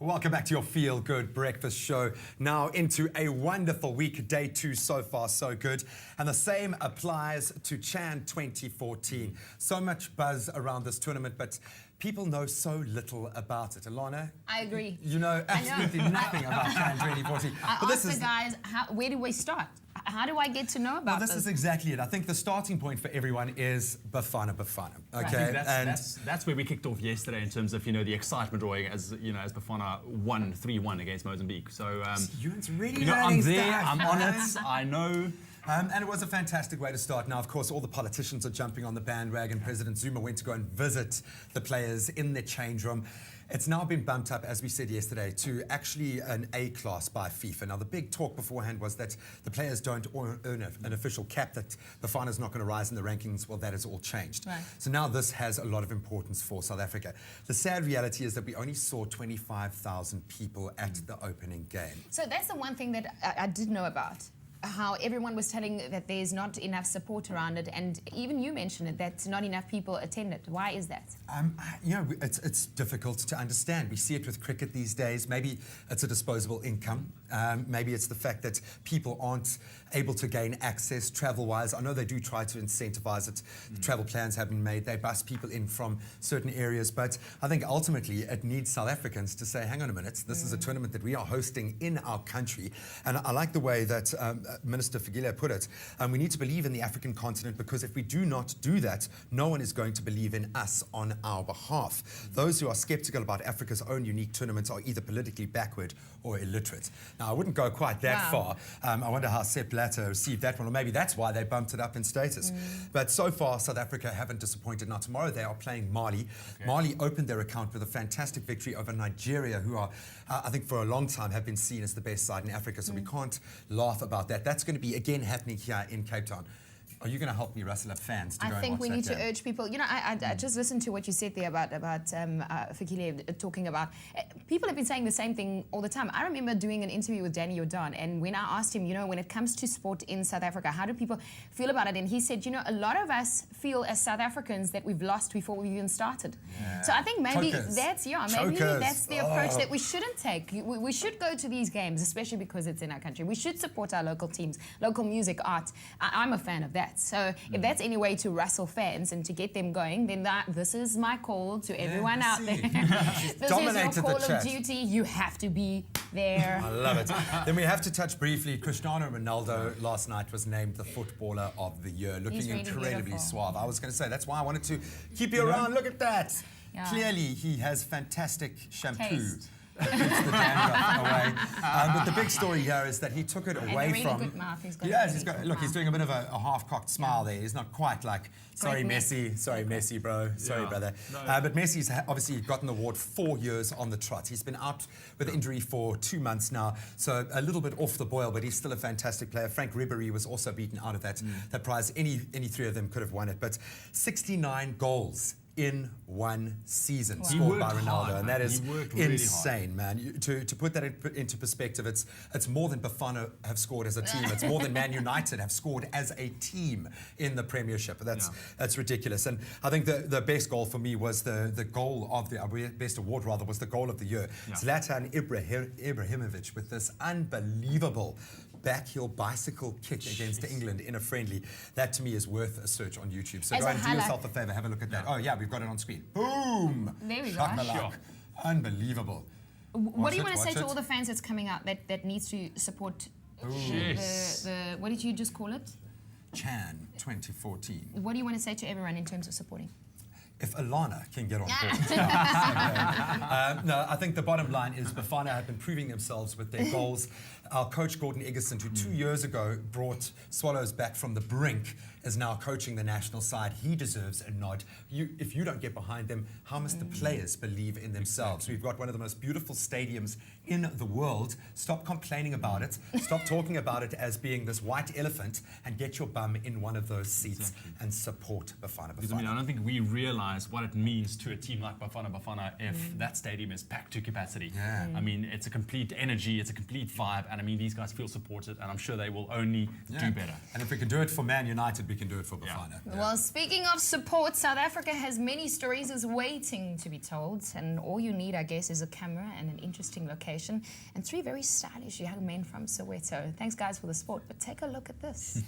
Welcome back to your Feel Good Breakfast Show. Now into a wonderful week. Day 2 so far, so good. And the same applies to Chan 2014. So much buzz around this tournament, but people know so little about it. Alana? I agree. You know absolutely nothing about Chan 2014. I asked the guys, where do we start? How do I get to know about this? This is exactly it. I think the starting point for everyone is Bafana Bafana. Okay, that's where we kicked off yesterday in terms of the excitement drawing as as Bafana won 3-1 against Mozambique. So Ewan's really I'm there, stuff, I'm on it, I know. And it was a fantastic way to start. Now, of course, all the politicians are jumping on the bandwagon. President Zuma went to go and visit the players in their change room. It's now been bumped up, as we said yesterday, to actually an A class by FIFA. Now, the big talk beforehand was that the players don't earn an official cap, that Bafana's not going to rise in the rankings. Well, that has all changed. Right. So now this has a lot of importance for South Africa. The sad reality is that we only saw 25,000 people at the opening game. So that's the one thing that I did know about. How everyone was telling that there's not enough support around it, and even you mentioned it, that not enough people attend it. Why is that? It's difficult to understand. We see it with cricket these days. Maybe it's a disposable income. Maybe it's the fact that people aren't able to gain access travel-wise. I know they do try to incentivize it. The travel plans have been made. They bus people in from certain areas. But I think ultimately it needs South Africans to say, hang on a minute, this is a tournament that we are hosting in our country. And I like the way that Minister Fugile put it. We need to believe in the African continent, because if we do not do that, no one is going to believe in us on our behalf. Those who are skeptical about Africa's own unique tournaments are either politically backward or illiterate. Now, I wouldn't go quite that far. I wonder how Sepp Blatter received that one, or maybe that's why they bumped it up in status. But so far, South Africa haven't disappointed. Now, tomorrow they are playing Mali. Okay. Mali opened their account with a fantastic victory over Nigeria, who are, I think for a long time, have been seen as the best side in Africa, so we can't laugh about that. That's going to be, again, happening here in Cape Town. Are you going to help me rustle up fans to go and watch that? I think we need to urge people. I just listened to what you said there about Fikile talking about. People have been saying the same thing all the time. I remember doing an interview with Danny Jordan, and when I asked him, when it comes to sport in South Africa, how do people feel about it? And he said, a lot of us feel as South Africans that we've lost before we've even started. Yeah. So I think maybe that's the approach that we shouldn't take. We should go to these games, especially because it's in our country. We should support our local teams, local music, art. I'm a fan of that. So if that's any way to rustle fans and to get them going, then this is my call to everyone out there. This is your call of duty. You have to be there. I love it. Then we have to touch briefly, Cristiano Ronaldo last night was named the Footballer of the Year, looking really incredibly beautiful. Suave. I was going to say, that's why I wanted to keep you around. Look at that. Yeah. Clearly, he has fantastic shampoo. Taste. That keeps the dandruff away. But the big story here is that he took it away from. Good mouth. He's doing a bit of a half-cocked smile there. He's not quite like, sorry, Messi. Sorry, Messi, bro. Sorry, brother. No. But Messi's obviously gotten the award 4 years on the trot. He's been out with injury for 2 months now, so a little bit off the boil, but he's still a fantastic player. Frank Ribery was also beaten out of that prize. Any three of them could have won it, but 69 goals in one season scored by Ronaldo, and that is insane, man. To put that into perspective, it's more than Bafana have scored as a team. It's more than Man United have scored as a team in the Premiership. That's ridiculous. And I think the best goal for me was the goal of the best award rather was the goal of the year. Zlatan Ibrahimovic with this unbelievable backheel bicycle kick against England in a friendly. That to me is worth a search on YouTube. So go and do yourself a favor, have a look at that. Oh yeah, we've got it on screen. Boom! There we go. Unbelievable. What do you want to say to all the fans that's coming out that needs to support the what did you just call it? Chan 2014. What do you want to say to everyone in terms of supporting? If Alana can get on board. No, I think the bottom line is Bafana have been proving themselves with their goals. Our coach, Gordon Egerson, who 2 years ago brought Swallows back from the brink, is now coaching the national side. He deserves a nod. If you don't get behind them, how must the players believe in themselves? We've got one of the most beautiful stadiums in the world. Stop complaining about it. Stop talking about it as being this white elephant, and get your bum in one of those seats and support Bafana. Because I don't think we realize realize what it means to a team like Bafana Bafana if that stadium is packed to capacity. Yeah. I mean, it's a complete energy, it's a complete vibe, and I mean, these guys feel supported, and I'm sure they will only do better. And if we can do it for Man United, we can do it for Bafana. Yeah. Well, speaking of support, South Africa has many stories is waiting to be told, and all you need, I guess, is a camera and an interesting location and 3 very stylish young men from Soweto. Thanks, guys, for the sport, but take a look at this.